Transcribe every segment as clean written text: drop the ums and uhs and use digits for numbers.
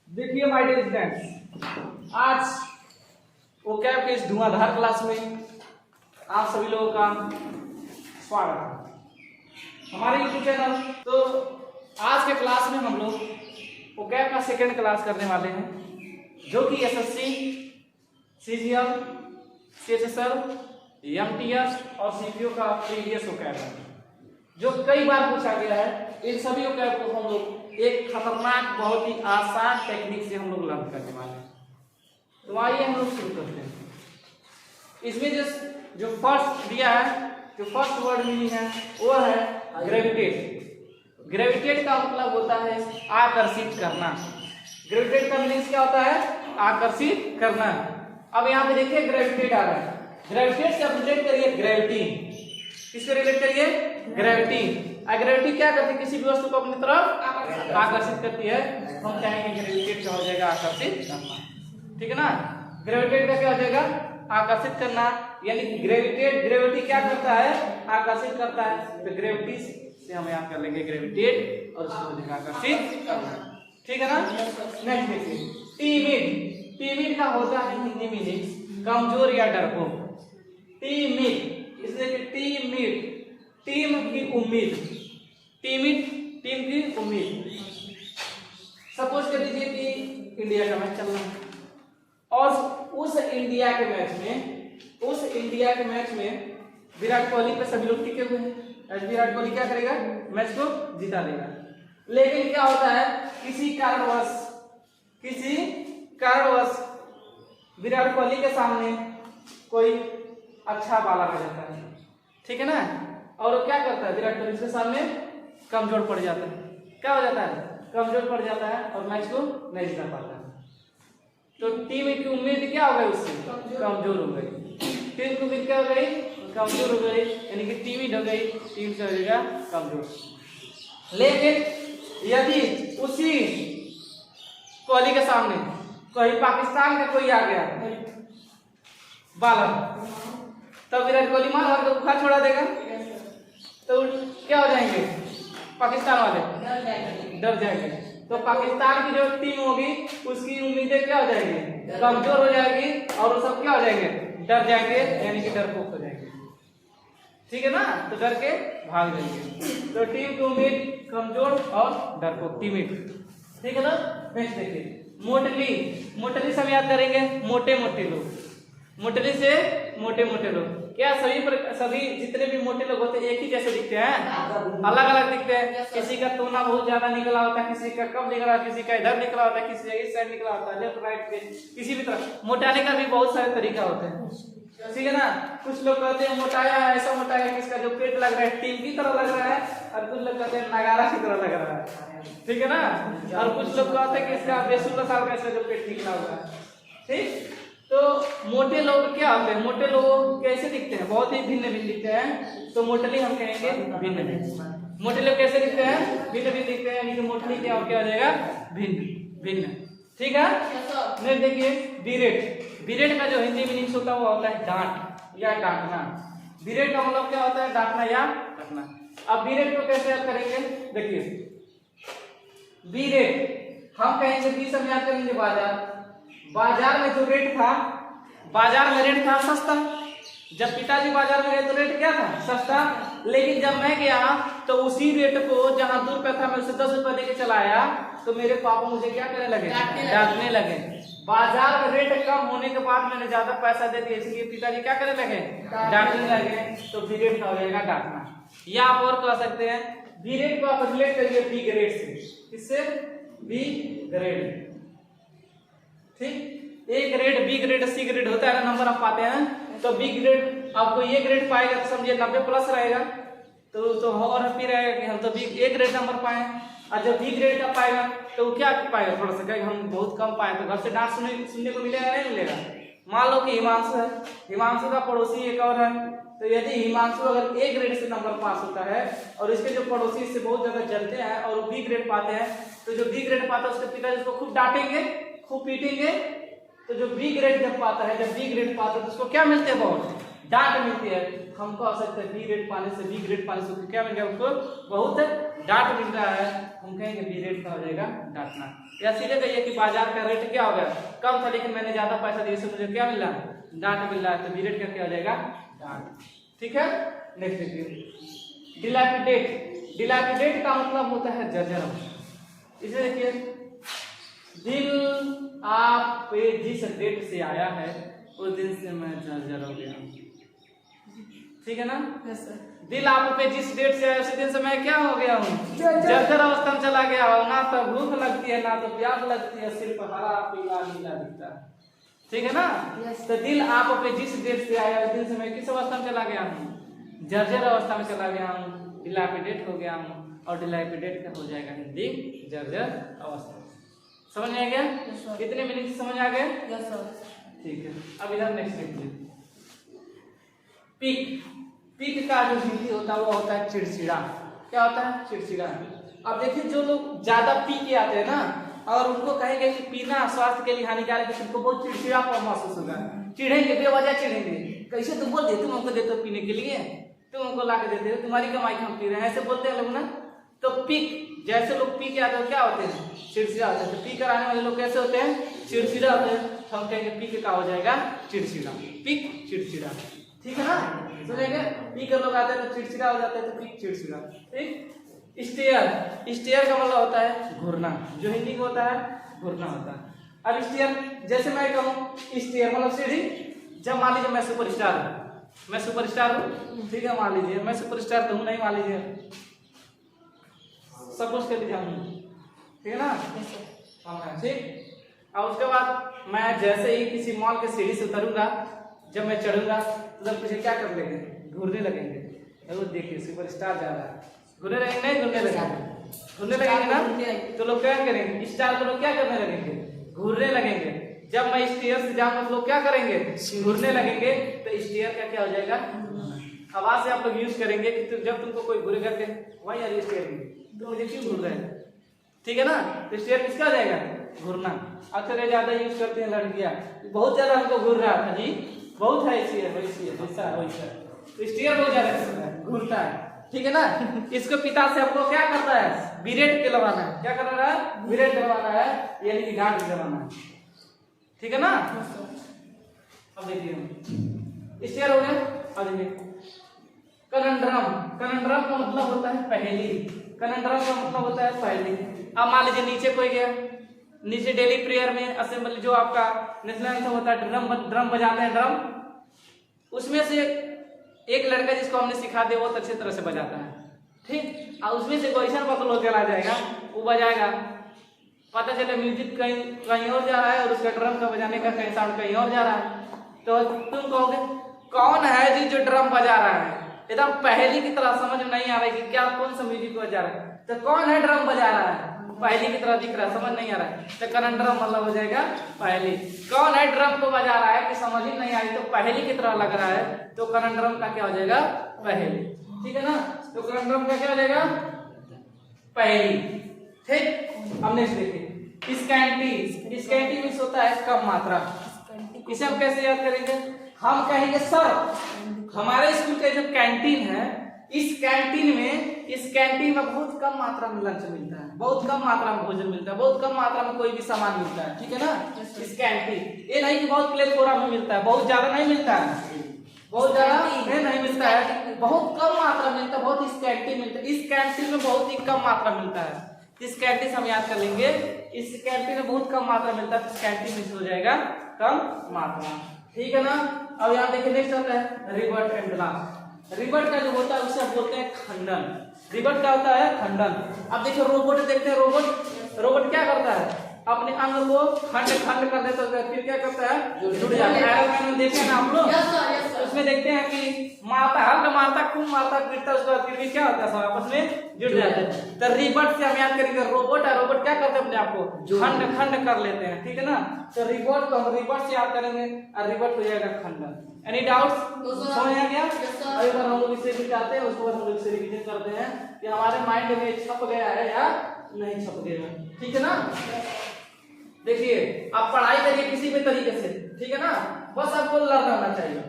देखिए my dear students, आज ओकैब के इस धुआंधार क्लास में आप सभी लोगों का स्वागत है हमारे यूट्यूब चैनल। तो आज के क्लास में हम लोग ओकैब का सेकेंड क्लास करने वाले हैं, जो कि एसएससी, सीजीएल, सीएचएसएल, एमटीएस और सीपीओ का प्रीवियस ओकैब है, जो कई बार पूछा गया है। इन सभी ओकैब को हम लोग एक खतरनाक, बहुत ही आसान टेक्निक से हम लोग लर्न करने वाले हैं। तो आइए हम लोग शुरू करते हैं। इसमें जो फर्स्ट दिया है, जो फर्स्ट वर्ड मीनिंग है वो है ग्रेविटेट। ग्रेविटेट का मतलब होता है आकर्षित करना। ग्रेविटेट का मीनिंग क्या होता है? आकर्षित करना। अब यहाँ पे देखिए ग्रेविटेट आ रहा है। ग्रेविटेट से रिलेट करिए ग्रेविटी। किससे रिलेट करिए? ग्रेविटी। ग्रेविटी क्या करती है? किसी भी वस्तु को अपनी तरफ आकर्षित करती है। हम कहेंगे ग्रेविटेट क्या हो जाएगा? आकर्षित करना। ठीक है ना? ग्रेविटेट का क्या हो जाएगा? आकर्षित करना। यानी ग्रेविटी क्या करता है? आकर्षित करता है। तो ग्रेविटी से हम यहाँ कर लेंगे ग्रेविटेट और उसको हो जाएगा आकर्षित करना। ठीक है ना? नेक्स्ट देखिए टीमिड। टीमिड का होता है हिंदी मीनिंग कमजोर या डरपोक। टीमिड, इसलिए टीमिड टीम की उम्मीद। टीमिड टीम की उम्मीद। सपोज कर लीजिए कि इंडिया का मैच चल रहा है और उस इंडिया के मैच में विराट कोहली पे सभी लोग टिके हुए हैं। विराट कोहली क्या करेगा? मैच को जिता देगा। लेकिन क्या होता है? किसी कारणवश विराट कोहली के सामने कोई अच्छा बालर आ जाता है। ठीक है ना? और वो क्या करता है? विराट कोहली के सामने कमजोर पड़ जाता है। क्या हो जाता है? कमजोर पड़ जाता है और मैच को नहीं जिता पाता है। तो टीम की उम्मीद क्या हो गई? उससे कमजोर हो गई। टीम की उम्मीद क्या हो गई? कमजोर हो गई, यानी कि टीम हो गई, टीम से हो जाएगा कमजोर। लेकिन यदि उसी कोहली के सामने कोई पाकिस्तान का कोई आ गया बालर, तब विराट कोहली मार और बुखार छोड़ा देगा। तो क्या हो जाएंगे? पाकिस्तान वाले डर जाएंगे। तो पाकिस्तान की जो टीम होगी उसकी उम्मीदें क्या हो जाएंगी? कमजोर हो जाएगी और वो सब क्या हो जाएंगे? डर जाएंगे, यानी कि डरपोक हो जाएंगे। ठीक है ना? तो डर के भाग जाएंगे। तो टीम की उम्मीद कमजोर और डरपोक, टीमिड। ठीक है ना? नेक्स्ट देखिए मोटली। मोटली सब याद करेंगे, मोटे मोटे लोग। मोटली से मोटे मोटे लोग। क्या सभी जितने भी मोटे लोग होते हैं एक ही जैसे दिखते हैं? अलग अलग दिखते हैं। किसी का टोना बहुत ज्यादा निकला होता है, किसी का कम निकला, किसी का इधर निकला होता है, किसी का इस साइड निकला होता है, लेफ्ट राइट पे, किसी भी तरफ। मोटाने का भी बहुत सारे तरीका होते हैं। ठीक है ना? कुछ लोग कहते हैं मोटाया है, ऐसा मोटाया किसका जो पेट लग रहा है टीम की तरह लग रहा है, और कुछ लोग कहते हैं नगारा की तरह लग रहा है। ठीक है ना? और कुछ लोग कहते हैं कि इसका 16 साल का इसका जो पेट निकला हुआ है। ठीक? तो मोटे लोग क्या होते हैं? मोटे लोग कैसे दिखते हैं? बहुत ही भिन्न भिन्न दिखते हैं। तो मोटली हम कहेंगे भिन्न भिन्न। मोटे लोग कैसे दिखते हैं? भिन्न भिन्न दिखते हैं, यानी कि मोटली क्या हो जाएगा? भिन्न भिन्न। ठीक है? नेक्स्ट देखिए बिरेट। बिरेट का जो हिंदी मीनिंग होता है वो होता है डांट या डांटना। बिरेट का मतलब क्या होता है? डांटना या डांटना। अब बिरेट को कैसे याद करेंगे? देखिए बिरेट हम कहेंगे बी सब याद करेंगे बाजार। बाजार में जो रेट था, बाजार में रेट था सस्ता। जब पिताजी बाजार में गए तो रेट क्या था? सस्ता। लेकिन जब मैं गया तो उसी रेट को जहां 2 रुपया था मैं उसे 10 रुपया देके चला आया, तो मेरे पापा मुझे क्या करने लगे? डांटने लगे। बाजार में रेट कम होने के बाद मैंने ज्यादा पैसा दे दिया, इसलिए पिताजी क्या करने लगे? डांटने लगे। तो बिरेट का हो जाएगा डांटना। या आप और कह सकते हैं बिरेट को आप रिलेट करिए बी ग्रेड से। किससे? B grade. ठीक? A grade, B grade, C grade होता है ना, नंबर आप पाते हैं। तो बी ग्रेड आपको ये ग्रेड पाएगा तो समझिए 90 प्लस रहेगा, तो और हैप्पी रहेगा कि हम तो बी ए ग्रेड नंबर पाए। और जब बी ग्रेड का पाएगा तो क्या पाएगा? थोड़ा सा कहेगा हम बहुत कम पाए, तो घर से डांट सुनने को मिलेगा नहीं मिलेगा? मान लो कि हिमांशु है, हिमांशु का पड़ोसी एक और है। तो यदि हिमांशु अगर ए ग्रेड से नंबर पास होता है और इसके जो पड़ोसी इससे बहुत ज्यादा जलते हैं और बी ग्रेड पाते हैं, तो जो बी ग्रेड पाता है उसके पिताजी उसको खूब डांटेंगे, खूब पीटेंगे। तो जो बी ग्रेड जब पाता है, जब बी ग्रेड पाता है तो उसको क्या मिलते हैं? बहुत डांट मिलती है। हम कह सकते हैं बी ग्रेड पाने से, बी ग्रेड पाने से क्या मिल गया? उसको बहुत डांट मिल रहा है, हम कहेंगे बी रेट का हो जाएगा डांटना। या सीधे कहिए कि बाजार का रेट क्या हो गया, कम था लेकिन मैंने ज्यादा पैसा दिए से मुझे क्या मिल रहा है, डांट मिल रहा है, तो बी रेट का क्या हो जाएगा डांट। ठीक है, नेक्स्ट देखिए डिलैपिडेट। डिलैपिडेट का मतलब होता है जर्जर। इसे देखिए, दिल आप पे जिस डेट से आया है उस दिन से मैं जर्जर हो गया। ठीक है ना, दिल आप पे जिस डेट से आया उसी दिन से मैं क्या हो गया हूँ, जर्जर अवस्था में चला गया हूँ। ना तो भूख लगती है ना तो प्यास लगती है, सिर्फ हरा पीला नीला दिखता है। ठीक है ना, तो दिल आप पे जिस डेट से आया उस दिन से मैं किस अवस्था में चला गया हूँ, जर्जर अवस्था में चला गया हूँ, डिलैपिडेट हो गया हूँ। और डिलैपिडेट का हो जाएगा हिंदी जर्जर अवस्था। समझ में आ गया? कितने मिनट से समझ आ गए? ठीक है, अब इधर नेक्स्ट देखिए, पीक। पीक का जो हिंदी होता है वो होता है चिड़चिड़ा। क्या होता है? चिड़चिड़ा। अब देखिए, जो लोग ज्यादा पी के आते हैं ना, और उनको कहेंगे कि पीना स्वास्थ्य के लिए हानिकारक है, तुमको बहुत चिड़चिड़ापन महसूस होगा, चिढ़ेंगे, बेवजह चिढ़ेंगे। कैसे तुम बोल देते, तुम हमको देते हो पीने के लिए, तुम हमको ला के देते हो, तुम्हारी कमाई हम पी रहे हैं, ऐसे बोलते हैं लोग ना। तो पीक, जैसे लोग पी के आते हैं क्या होते हैं, चिड़चिड़ा होते हैं। तो पी कर आने वाले लोग कैसे होते हैं, चिड़चिड़ा होते हैं। तो हम कहेंगे पी का हो जाएगा चिड़चिड़ा, पीक चिड़चिड़ा। ठीक है ना, सुनेंगे, पी कर लोग आते हैं तो चिड़चिड़ा हो जाते हैं, तो पीक चिड़चिड़ा। ठीक। स्टेयर, स्टेयर का मतलब होता है घूरना, जो हिंदी में होता है घूरना होता है। अब स्टेयर, जैसे मैं कहूँ स्टेयर मतलब सीढ़ी। जब मान लीजिए मैं सुपरस्टार हूँ, मैं सुपरस्टार हूँ, ठीक है, मान लीजिए मैं सुपरस्टार तो हूँ नहीं, मान लीजिए सब कुछ कर लीजिए, ठीक है ना, ठीक। और उसके बाद मैं जैसे ही किसी मॉल के सीढ़ी से उतरूंगा, जब मैं चढ़ूंगा तो सब मुझे क्या कर लेंगे, घूरने लगेंगे। वो देखिए सुपरस्टार जा रहा है, घूरने लगेंगे, नहीं घूरने लगेंगे, घूरने लगेंगे ना, तो लोग क्या करेंगे, स्टार को लोग क्या करने लगेंगे, घूरने लगेंगे। जब मैं स्टेयर से जाऊंगा तो लोग क्या करेंगे, घूरने लगेंगे। तो स्टेयर का क्या हो जाएगा, आवाज से आप लोग यूज करेंगे कि जब तुमको कोई घूरे करके, वही यार स्टेयर में तो मुझे क्यों घूर रहे हैं, ठीक है ना। तो स्टेयर किसका हो जाएगा, घूरना। अक्सर ज्यादा यूज करते हैं लड़कियां, बहुत ज्यादा हमको घूर रहा था जी, बहुत है स्टेयर, वैसी है वैसा वैसा, तो स्टेयर बहुत ज्यादा घूरता है, ठीक है ना। इसको पिता से हमको क्या करना है, बिरेट के लगाना है। क्या करना है, बिरेट करवाना है, यानी कि डांट करवाना है, ठीक है ना। अब देखिए स्टेयर हो गया। अब देखिए कनंड्रम, कनंड्रम का मतलब होता है पहेली, कनंड्रम का मतलब होता है पहेली। अब मान लीजिए नीचे कोई गया, नीचे डेली प्रेयर में असेंबली जो आपका नेशनल एंथम होता है, ड्रम बजाते हैं, ड्रम, उसमें से एक लड़का जिसको हमने सिखा दिया बहुत अच्छी तरह से बजाता है, ठीक। और उसमें से कोई ऐसा बकलो चला जाएगा, वो बजाएगा, पता चले म्यूजिक कहीं कहीं और जा रहा है और उसका ड्रम का बजाने का कहीं साउंड कहीं और जा रहा है। तो तुम कहोगे कौन है जी जो ड्रम बजा रहा है, एकदम पहेली की तरह समझ में नहीं आ रहा है कि क्या कौन सा म्यूजिक बजा रहा है, तो कौन है ड्रम बजा रहा है, पहेली की तरह दिख रहा है, समझ नहीं आ रहा है, तो कनंड्रम मतलब हो जाएगा पहेली। कौन है ड्रम को बजा रहा है कि समझ ही नहीं आई, तो पहेली की तरह लग रहा है, तो कनंड्रम का क्या हो जाएगा, पहेली, ठीक है ना। तो कनंड्रम का क्या हो जाएगा, पहेली, ठीक। अब नेक्स्ट देखिए स्कैंटी, स्कैंटी मींस होता है कम मात्रा। इसे हम कैसे याद करेंगे, हम कहेंगे सर हमारे स्कूल का जो कैंटीन है, इस कैंटीन में बहुत कम मात्रा में लंच मिलता है, बहुत कम मात्रा में भोजन मिलता है, बहुत कम मात्रा में कोई भी सामान मिलता है, ठीक है ना। इस कैंटीन, ये नहीं कि बहुत प्लेटफॉर्म में मिलता है, बहुत ज्यादा नहीं मिलता है, बहुत ज्यादा नहीं मिलता है, बहुत कम मात्रा में मिलता है, बहुत इस कैंटीन मिलता है, इस कैंटीन में बहुत ही कम मात्रा मिलता है। इस कैंटीन हम याद कर लेंगे, इस कैंटीन में बहुत कम मात्रा मिलता है, इस कैंटीन में हो जाएगा कम मात्रा, ठीक है ना। अब यहाँ देखिए नेक्स्ट आता है रिबर्ट एंड ब्लास्ट। रिबर्ट का जो होता है उसे बोलते हैं खंडन, रिबर्ट का होता है खंडन। अब देखिए रोबोट देखते हैं, रोबोट क्या करता है, अपने अंग को खंड खंड कर देता है, फिर क्या करता है, जुड़ जाता है। आयरन मैन में देखे ना आप लोग, उसमें देखते हैं कि मारता हल्का मारता खूब मारता पीटता, उसके बाद फिर भी क्या होता है, सब आपस में जुड़ जाते हैं। तो रिबर्ट से हम याद करेंगे रोबोट है, रोबोट क्या करते हैं, अपने आप को खंड खंड कर लेते हैं, ठीक है ना। तो रिबर्ट को हम रिबर्ट से याद करेंगे और रिबर्ट हो जाएगा खंडन। एनी डाउट्स, समझ आ गया। अभी बार हम लोग इसे दिखाते हैं, उसके बाद हम लोग इसे रिवीजन करते हैं कि हमारे माइंड में छप गया है या नहीं छप गया, ठीक है ना। देखिए आप पढ़ाई करिए किसी भी तरीके से, ठीक है ना, बस आपको लर्न होना चाहिए,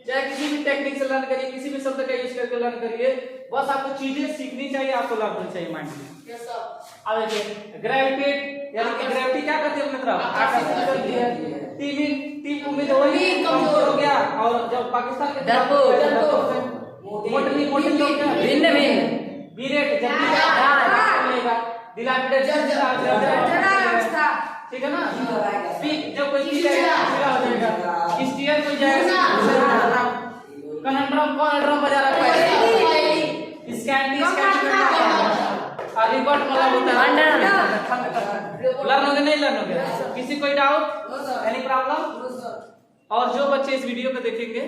चाहे किसी भी टेक्निक से लर्न करिए, किसी भी शब्द का यूज करके लर्न करिए, बस आपको चीजें सीखनी चाहिए, आपको लर्न होना चाहिए माइंड में। Yes sir. अब देखिए ग्रेविटेट यानी कि ग्रेविटी क्या करती है मित्र? आकर्षण करती है। तीन उम्मीद वही कमजोर हो गया, और जब पाकिस्तान के मोटनी मोटनी हो गया, भिन्न भिन्न बीरेट जब भी मिलेगा, दिलापिडेट अवस्था ठीक है ना? स्पीक जब कोई चीज है पूरा हो जाएगा, स्टीयर कोई जाएगा, कनंड्रम कौन ड्रम बजा रहा है? स्कैंटी रिकॉर्ड मतलब होता है लर्न हो गया नहीं लर्न हो गया? किसी कोई डाउट एनी प्रॉब्लम? और जो बच्चे इस वीडियो को देखेंगे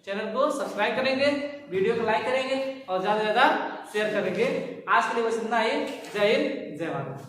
चैनल को सब्सक्राइब करेंगे, वीडियो को लाइक करेंगे और ज्यादा से ज्यादा शेयर करेंगे। आज के लिए बस इतना ही। जय हिंद जय भारत।